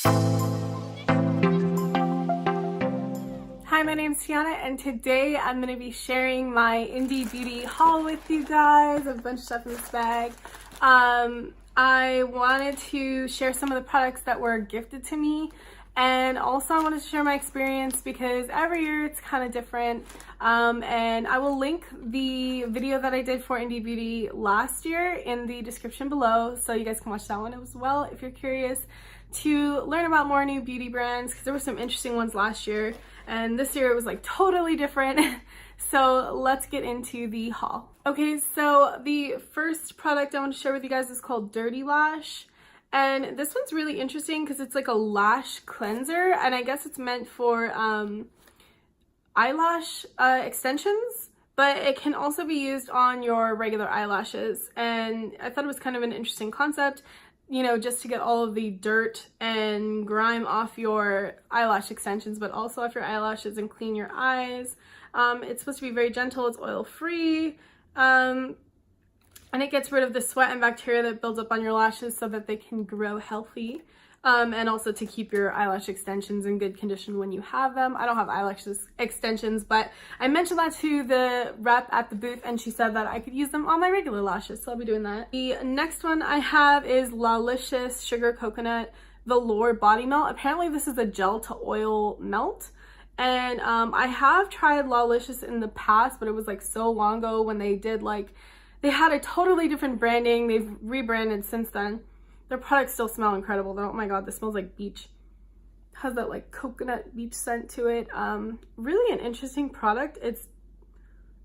Hi, my name's Tiana, and today I'm going to be sharing my Indie Beauty haul with you guys. I have a bunch of stuff in this bag. I wanted to share some of the products that were gifted to me, and also I wanted to share my experience because every year it's kind of different. And I will link the video that I did for Indie Beauty last year in the description below, so you guys can watch that one as well if you're curious to learn about more new beauty brands, because there were some interesting ones last year and this year it was like totally different. So let's get into the haul. Okay, so the first product I want to share with you guys is called Dirty Lash, and this one's really interesting because it's like a lash cleanser, and I guess it's meant for eyelash extensions, but it can also be used on your regular eyelashes. And I thought it was kind of an interesting concept, you know, just to get all of the dirt and grime off your eyelash extensions, but also off your eyelashes and clean your eyes. It's supposed to be very gentle, it's oil-free, and it gets rid of the sweat and bacteria that builds up on your lashes so that they can grow healthy. And also to keep your eyelash extensions in good condition when you have them. I don't have eyelash extensions, but I mentioned that to the rep at the booth and she said that I could use them on my regular lashes, so I'll be doing that. The next one I have is Lalicious Sugar Coconut Velour Body Melt. Apparently this is a gel to oil melt. And I have tried Lalicious in the past, but it was like so long ago when they did they had a totally different branding. They've rebranded since then. Their products still smell incredible though. Oh my god, this smells like beach. It has that like coconut beach scent to it. Really an interesting product. It's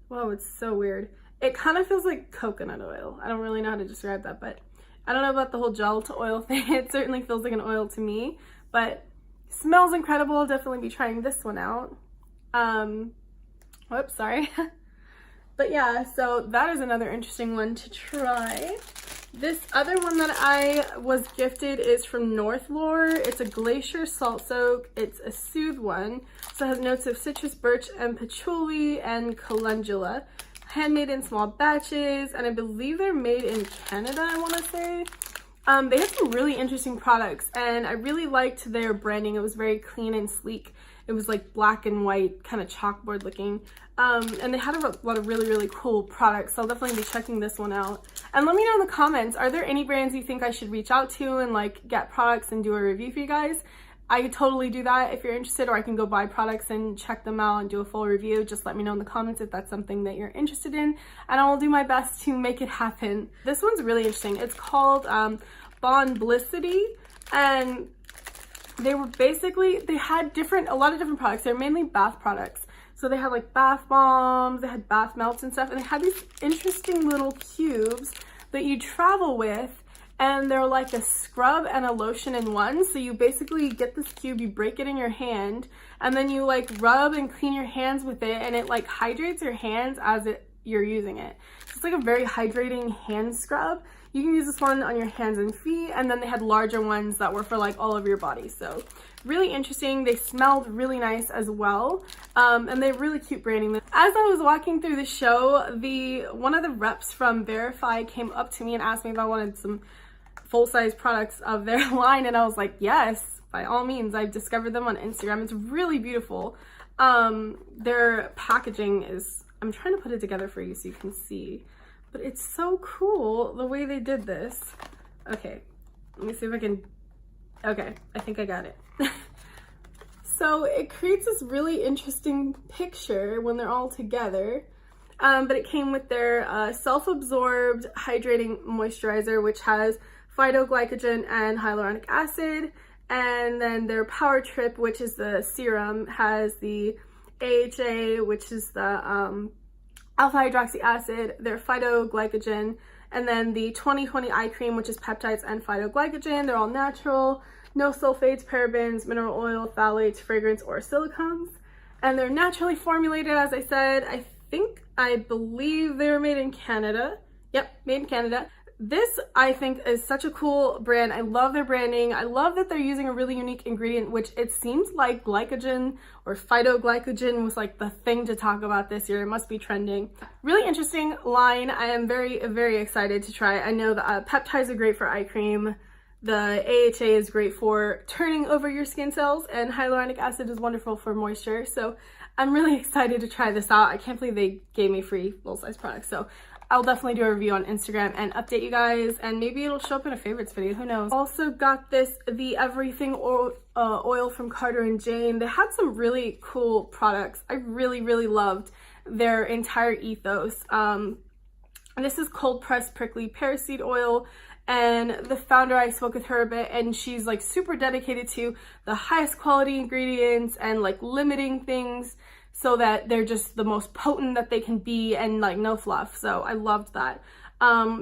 so weird. It kind of feels like coconut oil. I don't really know how to describe that, but I don't know about the whole gel to oil thing. It certainly feels like an oil to me, but smells incredible. I'll definitely be trying this one out. Whoops, sorry. But yeah, so that is another interesting one to try. This other one that I was gifted is from North Lore. It's a glacier salt soak. It's a soothe one. So it has notes of citrus, birch, and patchouli and calendula. Handmade in small batches, and I believe they're made in Canada, I want to say. They have some really interesting products, and I really liked their branding. It was very clean and sleek. It was like black and white, kind of chalkboard looking. And they had a lot of really, really cool products, so I'll definitely be checking this one out. And let me know in the comments, are there any brands you think I should reach out to and like get products and do a review for you guys? I could totally do that if you're interested, or I can go buy products and check them out and do a full review. Just let me know in the comments if that's something that you're interested in, and I will do my best to make it happen. This one's really interesting. It's called Bondlicity, and they had a lot of different products. They're mainly bath products. So they had like bath bombs, they had bath melts and stuff, and they had these interesting little cubes that you travel with, and they're like a scrub and a lotion in one. So you basically get this cube, you break it in your hand, and then you like rub and clean your hands with it, and it like hydrates your hands as you're using it. So it's like a very hydrating hand scrub. You can use this one on your hands and feet, and then they had larger ones that were for like all of your body. So really interesting. They smelled really nice as well, and they have really cute branding. As I was walking through the show, one of the reps from Verify came up to me and asked me if I wanted some full-size products of their line, and I was like, yes, by all means. I've discovered them on Instagram. It's really beautiful. Their packaging is, I'm trying to put it together for you so you can see, but it's so cool the way they did this. Okay, let me see if I can, okay, I think I got it. So it creates this really interesting picture when they're all together, but it came with their self-absorbed hydrating moisturizer, which has phytoglycogen and hyaluronic acid, and then their Power Trip, which is the serum, has the AHA, which is the alpha hydroxy acid, their phytoglycogen, and then the 2020 eye cream, which is peptides and phytoglycogen. They're all natural, no sulfates, parabens, mineral oil, phthalates, fragrance, or silicones, and they're naturally formulated. As I said, I believe they're made in Canada. Yep, made in Canada. This, I think, is such a cool brand. I love their branding. I love that they're using a really unique ingredient, which it seems like glycogen or phytoglycogen was like the thing to talk about this year. It must be trending. Really interesting line. I am very, very excited to try it. I know the peptides are great for eye cream. The AHA is great for turning over your skin cells, and hyaluronic acid is wonderful for moisture. So I'm really excited to try this out. I can't believe they gave me free full-size products. So I'll definitely do a review on Instagram and update you guys, and maybe it'll show up in a favorites video, who knows. Also got this The Everything oil from Carter & Jane. They had some really cool products. I really loved their entire ethos. This is cold pressed prickly pear seed oil, and the founder, I spoke with her a bit, and she's like super dedicated to the highest quality ingredients and like limiting things so that they're just the most potent that they can be, and like no fluff. So I loved that.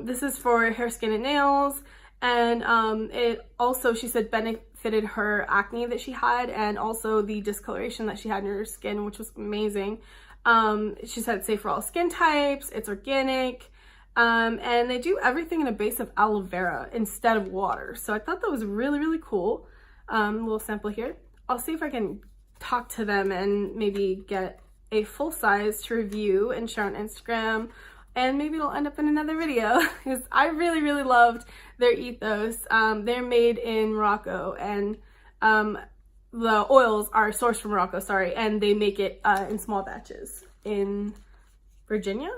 This is for hair, skin, and nails, and it also, she said, benefited her acne that she had, and also the discoloration that she had in her skin, which was amazing. She said it's safe for all skin types, it's organic, and they do everything in a base of aloe vera instead of water. So I thought that was really cool. A little sample here. I'll see if I can talk to them and maybe get a full size to review and share on Instagram, and maybe it'll end up in another video because I really loved their ethos. They're made in Morocco, and the oils are sourced from Morocco, sorry, and they make it in small batches in Virginia.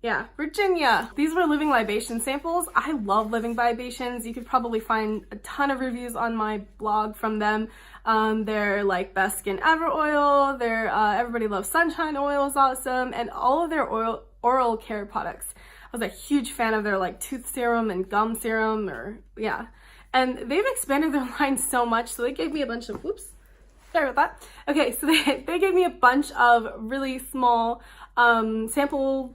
Yeah, Virginia. These were living libation samples. I love living libations. You could probably find a ton of reviews on my blog from them. Their like best skin ever oil, their everybody loves sunshine oil is awesome, and all of their oral care products. I was a huge fan of their like tooth serum and gum serum, yeah. And they've expanded their line so much, so they gave me a bunch of, whoops, sorry about that. Okay, so they gave me a bunch of really small sample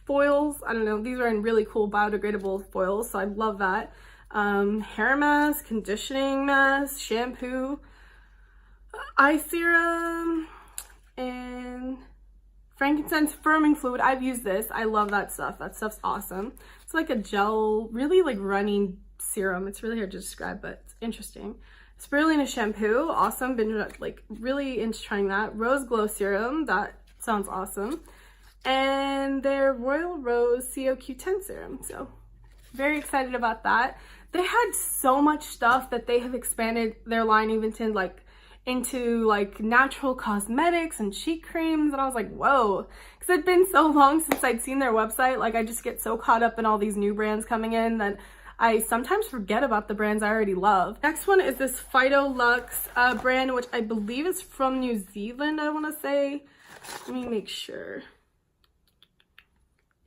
foils. I don't know, these are in really cool biodegradable foils, so I love that. Hair mask, conditioning mask, shampoo, eye serum, and frankincense firming fluid. I've used this. I love that stuff. That stuff's awesome. It's like a gel, really like running serum. It's really hard to describe, but it's interesting. Spirulina shampoo, awesome. Been like really into trying that. Rose glow serum, that sounds awesome. And their Royal Rose COQ10 serum. So very excited about that. They had so much stuff that they have expanded their line even to into natural cosmetics and cheek creams, and I was like, whoa, because it'd been so long since I'd seen their website. Like, I just get so caught up in all these new brands coming in that I sometimes forget about the brands I already love. Next one is this Phyto Lux brand, which I believe is from New Zealand, I want to say. Let me make sure.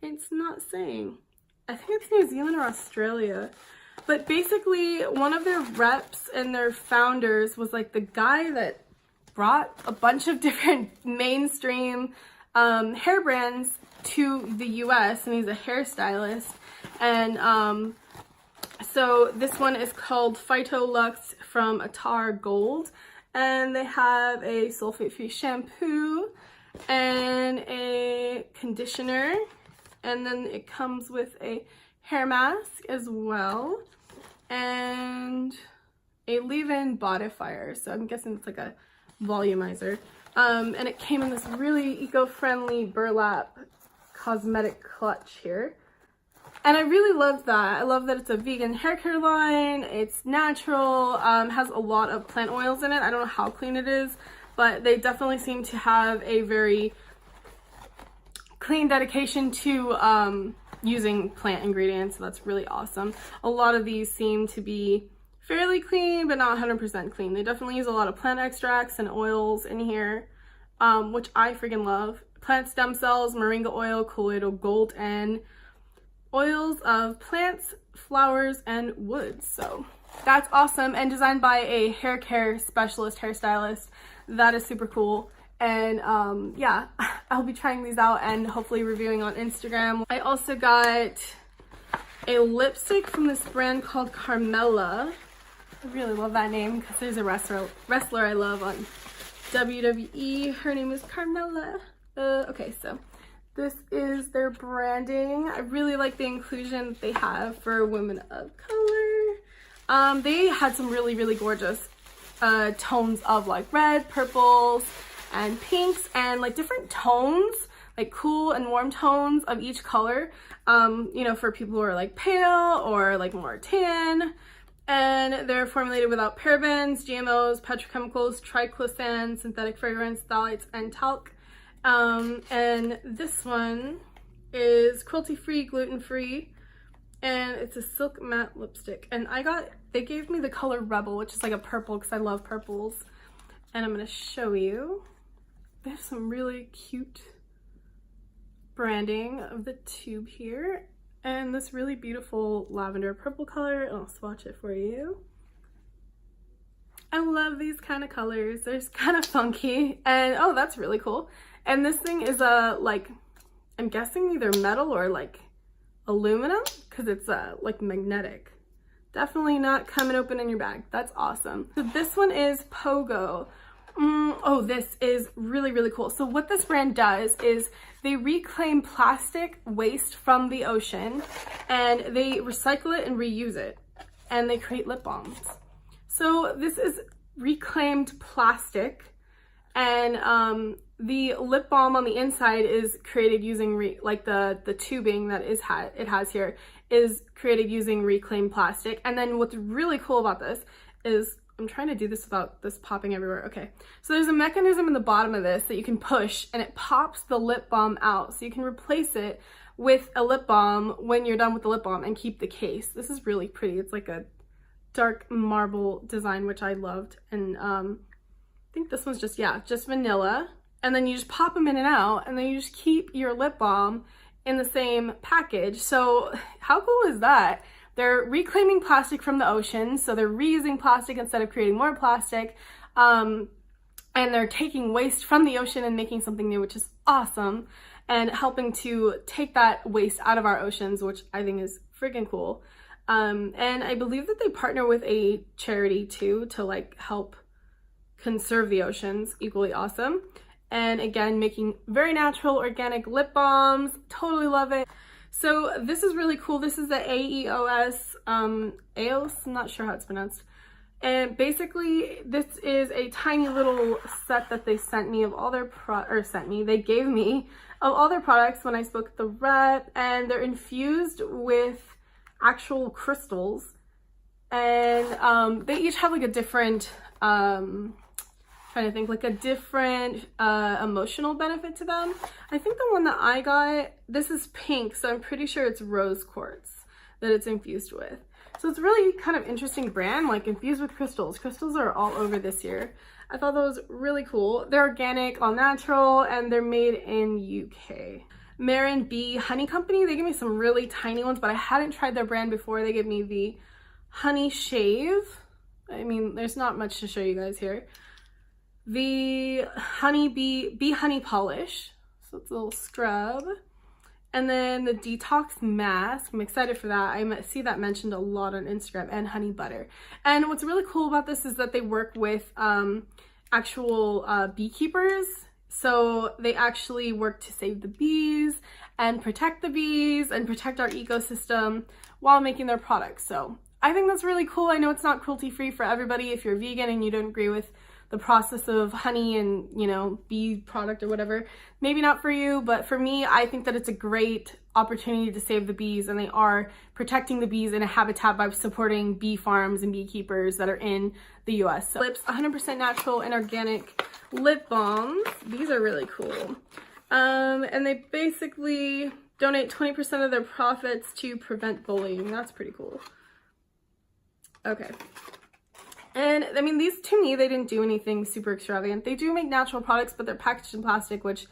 It's not saying. I think it's New Zealand or Australia. But basically, one of their reps and their founders was like the guy that brought a bunch of different mainstream hair brands to the US, and he's a hairstylist. And so this one is called Phyto Lux from Attar Gold, and they have a sulfate-free shampoo and a conditioner, and then it comes with a hair mask as well, and a leave-in bodifier. So I'm guessing it's like a volumizer. And it came in this really eco-friendly burlap cosmetic clutch here. And I really love that. I love that it's a vegan hair care line. It's natural, has a lot of plant oils in it. I don't know how clean it is, but they definitely seem to have a very clean dedication to using plant ingredients, so that's really awesome. A lot of these seem to be fairly clean, but not 100% clean. They definitely use a lot of plant extracts and oils in here, which I freaking love. Plant stem cells, moringa oil, colloidal gold, and oils of plants, flowers, and woods. So that's awesome, and designed by a hair care specialist hairstylist. That is super cool. And yeah, I'll be trying these out and hopefully reviewing on Instagram. I also got a lipstick from this brand called Carmella. I really love that name because there's a wrestler I love on WWE. Her name is Carmella. Okay, so this is their branding. I really like the inclusion that they have for women of color. They had some really gorgeous tones of like red, purples, and pinks, and like different tones, like cool and warm tones of each color, you know, for people who are like pale or like more tan. And they're formulated without parabens, GMOs, petrochemicals, triclosan, synthetic fragrance, phthalates, and talc. And this one is cruelty-free, gluten-free, and it's a silk matte lipstick. And they gave me the color Rebel, which is like a purple because I love purples. And I'm gonna show you. They have some really cute branding of the tube here. And this really beautiful lavender purple color. I'll swatch it for you. I love these kind of colors. They're kind of funky. And oh, that's really cool. And this thing is like, I'm guessing either metal or like aluminum because it's like magnetic. Definitely not coming open in your bag. That's awesome. So this one is Pogo. Oh, this is really, really cool. So what this brand does is they reclaim plastic waste from the ocean and they recycle it and reuse it, and they create lip balms. So this is reclaimed plastic, and the lip balm on the inside is created using like the tubing that it has here is created using reclaimed plastic. And then what's really cool about this is, I'm trying to do this without this popping everywhere. Okay, so there's a mechanism in the bottom of this that you can push and it pops the lip balm out. So you can replace it with a lip balm when you're done with the lip balm and keep the case. This is really pretty. It's like a dark marble design, which I loved. And I think this one's just vanilla. And then you just pop them in and out, and then you just keep your lip balm in the same package. So how cool is that? They're reclaiming plastic from the ocean, so they're reusing plastic instead of creating more plastic. And they're taking waste from the ocean and making something new, which is awesome, and helping to take that waste out of our oceans, which I think is freaking cool. And I believe that they partner with a charity too to like help conserve the oceans. Equally awesome. And again, making very natural organic lip balms. Totally love it. So this is really cool. This is the AEOS, AOS, I'm not sure how it's pronounced. And basically this is a tiny little set that they sent me of all their they gave me of all their products when I spoke at the rep, and they're infused with actual crystals. And they each have like a different, trying to think, like a different emotional benefit to them. I think the one that I got, this is pink, so I'm pretty sure it's rose quartz that it's infused with. So it's really kind of interesting brand, like infused with crystals. Crystals are all over this year. I thought that was really cool. They're organic, all natural, and they're made in UK. Marin Bee Honey Company, they gave me some really tiny ones, but I hadn't tried their brand before. They gave me the Honey Shave. I mean, there's not much to show you guys here. The Bee Honey Polish, so it's a little scrub, and then the Detox Mask. I'm excited for that. I see that mentioned a lot on Instagram, and Honey Butter. And what's really cool about this is that they work with actual beekeepers, so they actually work to save the bees and protect the bees and protect our ecosystem while making their products. So I think that's really cool. I know it's not cruelty-free for everybody. If you're vegan and you don't agree with the process of honey and, you know, bee product or whatever, maybe not for you, but for me, I think that it's a great opportunity to save the bees, and they are protecting the bees in a habitat by supporting bee farms and beekeepers that are in the US. So lips, 100% natural and organic lip balms. These are really cool. And they basically donate 20% of their profits to prevent bullying. That's pretty cool. Okay. And I mean, these, to me, they didn't do anything super extravagant. They do make natural products, but they're packaged in plastic, which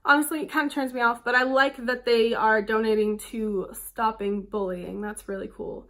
honestly kind of turns me off. But I like that they are donating to stopping bullying. That's really cool.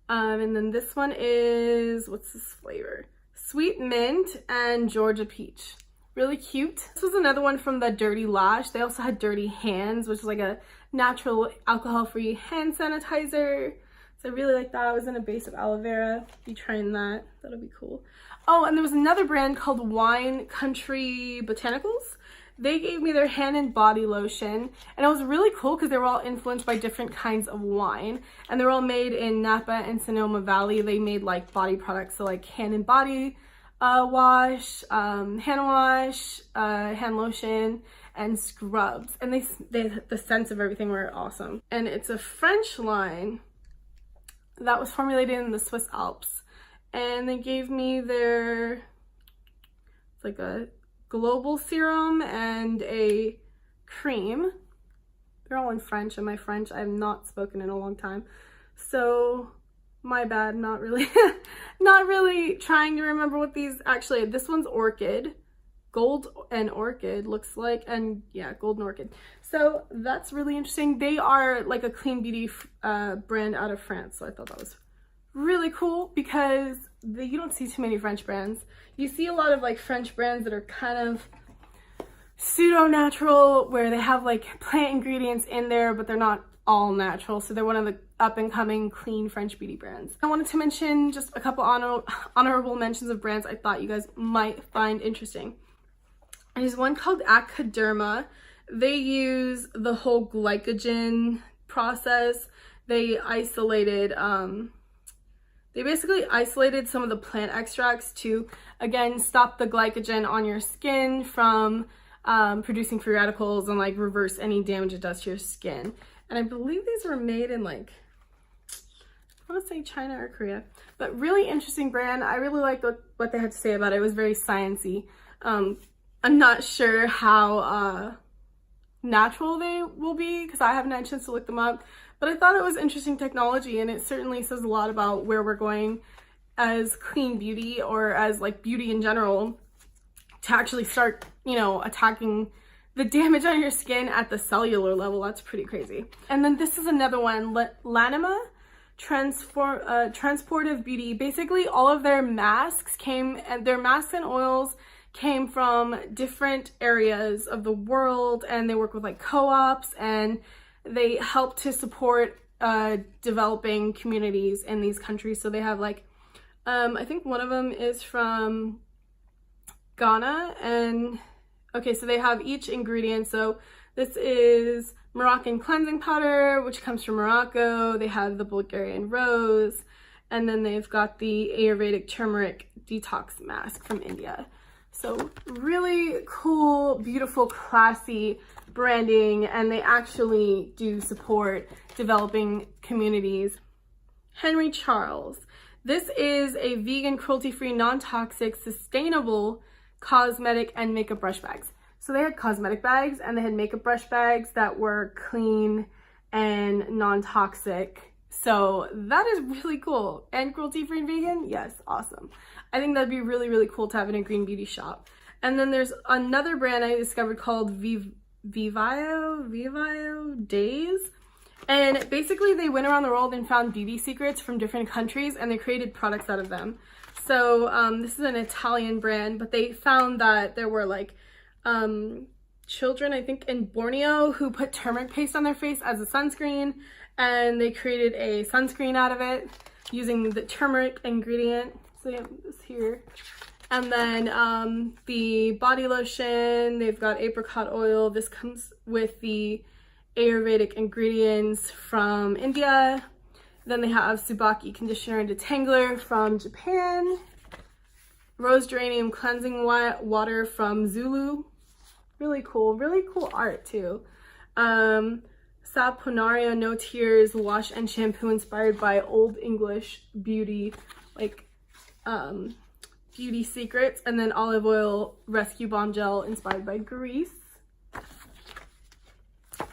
And then this one is, what's this flavor? Sweet Mint and Georgia Peach. Really cute. This was another one from the Dirty Lash. They also had Dirty Hands, which is like a natural alcohol-free hand sanitizer. So I really like that. I was in a base of aloe vera. Be trying that. That'll be cool. Oh, and there was another brand called Wine Country Botanicals. They gave me their hand and body lotion, and it was really cool because they were all influenced by different kinds of wine, and they were all made in Napa and Sonoma Valley. They made like body products, so like hand and body wash, hand wash, hand lotion, and scrubs. And the scents of everything were awesome. And it's a French line that was formulated in the Swiss Alps. and they gave me their, it's like a global serum and a cream. They're all in French, and my French I have not spoken in a long time, so my bad, not really not really trying to remember what these actually. This one's Orchid, Gold and Orchid looks like, and yeah, Gold and Orchid. So that's really interesting. They are like a clean beauty brand out of France, so I thought that was really cool because you don't see too many French brands. You see a lot of like French brands that are kind of pseudo-natural, where they have like plant ingredients in there, but they're not all natural. So they're one of the up-and-coming clean French beauty brands. I wanted to mention just a couple honorable mentions of brands I thought you guys might find interesting. There's one called Acadderma. They use the whole glycogen process. They basically isolated some of the plant extracts to, again, stop the glycogen on your skin from producing free radicals and like reverse any damage it does to your skin. And I believe these were made in like, I want to say China or Korea, but really interesting brand. I really liked what they had to say about it. It was very sciencey. I'm not sure how natural they will be because I haven't had a chance to look them up, but I thought it was interesting technology, and it certainly says a lot about where we're going as clean beauty, or as like beauty in general, to actually start, you know, attacking the damage on your skin at the cellular level. That's pretty crazy. And then this is another one, Lanima Transportive Beauty. Basically all of their masks and oils came from different areas of the world, and they work with like co-ops, and they help to support developing communities in these countries. So they have like, I think one of them is from Ghana, and okay, so they have each ingredient. So this is Moroccan cleansing powder, which comes from Morocco. They have the Bulgarian rose, and then they've got the Ayurvedic turmeric detox mask from India. So really cool, beautiful, classy branding, and they actually do support developing communities. Henry Charles. This is a vegan, cruelty-free, non-toxic, sustainable cosmetic and makeup brush bags. So they had cosmetic bags and they had makeup brush bags that were clean and non-toxic. So that is really cool. And cruelty-free and vegan? Yes, awesome. I think that'd be really, really cool to have in a green beauty shop. And then there's another brand I discovered called Vivio Days. And basically they went around the world and found beauty secrets from different countries, and they created products out of them. So this is an Italian brand, but they found that there were like children, I think in Borneo, who put turmeric paste on their face as a sunscreen, and they created a sunscreen out of it using the turmeric ingredient. So they have this here. And then the body lotion, they've got apricot oil. This comes with the Ayurvedic ingredients from India. Then they have Tsubaki conditioner and detangler from Japan. Rose geranium cleansing water from Zulu. Really cool art too. Saponaria No Tears wash and shampoo inspired by Old English beauty, like beauty secrets. And then olive oil rescue balm gel inspired by Greece.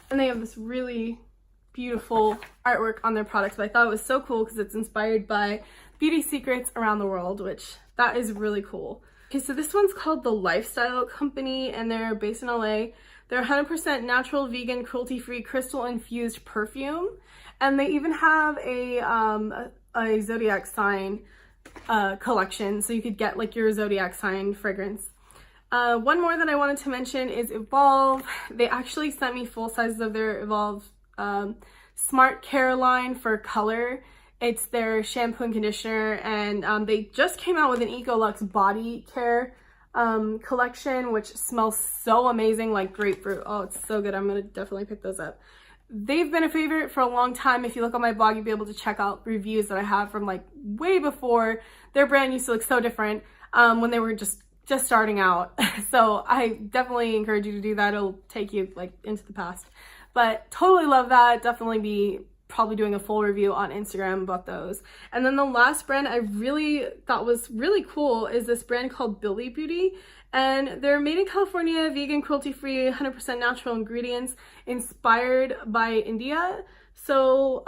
And they have this really beautiful artwork on their products, but I thought it was so cool because it's inspired by beauty secrets around the world, which that is really cool. Okay, so this one's called The Lifestyle Company, and they're based in LA. They're 100% natural, vegan, cruelty-free, crystal-infused perfume, and they even have a zodiac sign collection, so you could get like your zodiac sign fragrance. One more that I wanted to mention is Evolve. They actually sent me full sizes of their Evolve Smart Care line for color. It's their shampoo and conditioner, and they just came out with an Ecolux body care collection, which smells so amazing, like grapefruit. Oh, it's so good. I'm gonna definitely pick those up. They've been a favorite for a long time. If you look on my blog, you'll be able to check out reviews that I have from like way before their brand used to look so different, when they were just starting out. So I definitely encourage you to do that. It'll take you like into the past, but totally love that. Definitely be probably doing a full review on Instagram about those. And then the last brand I really thought was really cool is this brand called Indie Beauty. And they're made in California, vegan, cruelty-free, 100% natural ingredients, inspired by India. So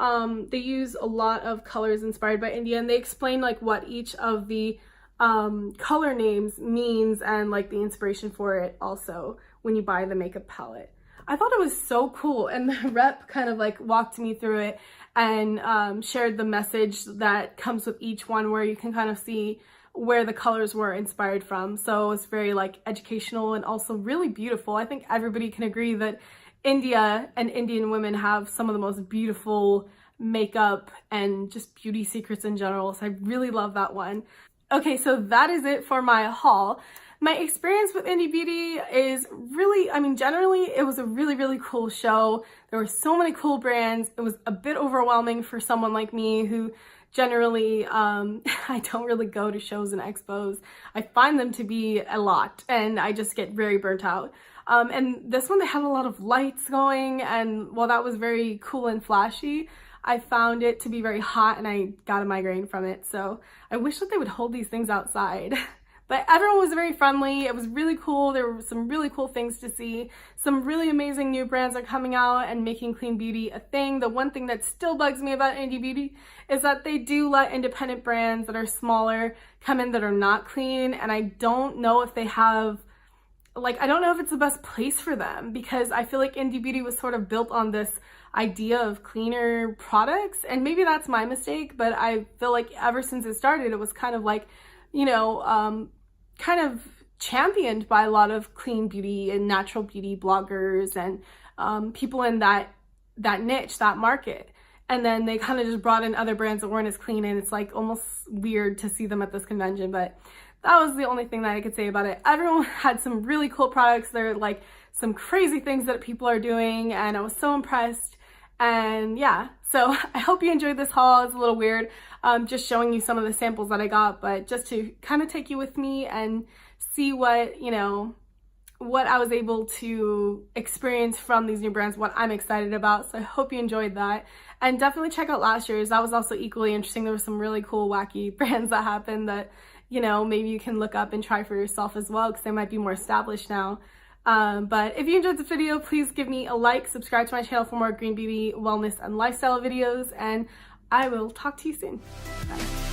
they use a lot of colors inspired by India, and they explain like what each of the color names means and like the inspiration for it also when you buy the makeup palette. I thought it was so cool, and the rep kind of like walked me through it and shared the message that comes with each one, where you can kind of see where the colors were inspired from. So it's very like educational and also really beautiful. I think everybody can agree that India and Indian women have some of the most beautiful makeup and just beauty secrets in general. So I really love that one. Okay, so that is it for my haul. My experience with Indie Beauty is really, I mean, generally it was a really, really cool show. There were so many cool brands. It was a bit overwhelming for someone like me who generally, I don't really go to shows and expos. I find them to be a lot and I just get very burnt out. And this one, they had a lot of lights going, and while that was very cool and flashy, I found it to be very hot and I got a migraine from it. So I wish that they would hold these things outside. But everyone was very friendly. It was really cool. There were some really cool things to see. Some really amazing new brands are coming out and making clean beauty a thing. The one thing that still bugs me about Indie Beauty is that they do let independent brands that are smaller come in that are not clean. And I don't know if they have, like, I don't know if it's the best place for them, because I feel like Indie Beauty was sort of built on this idea of cleaner products. And maybe that's my mistake, but I feel like ever since it started, it was kind of like, you know, kind of championed by a lot of clean beauty and natural beauty bloggers and people in that niche, that market. And then they kind of just brought in other brands that weren't as clean, and it's like almost weird to see them at this convention. But that was the only thing that I could say about it. Everyone had some really cool products. There are like some crazy things that people are doing, and I was so impressed. And yeah, so I hope you enjoyed this haul. It's a little weird, just showing you some of the samples that I got, but just to kind of take you with me and see what, you know, what I was able to experience from these new brands, what I'm excited about. So I hope you enjoyed that. And definitely check out last year's. That was also equally interesting. There were some really cool, wacky brands that happened that, you know, maybe you can look up and try for yourself as well, because they might be more established now. But if you enjoyed the video, please give me a like, subscribe to my channel for more green beauty, wellness, and lifestyle videos, and I will talk to you soon. Bye.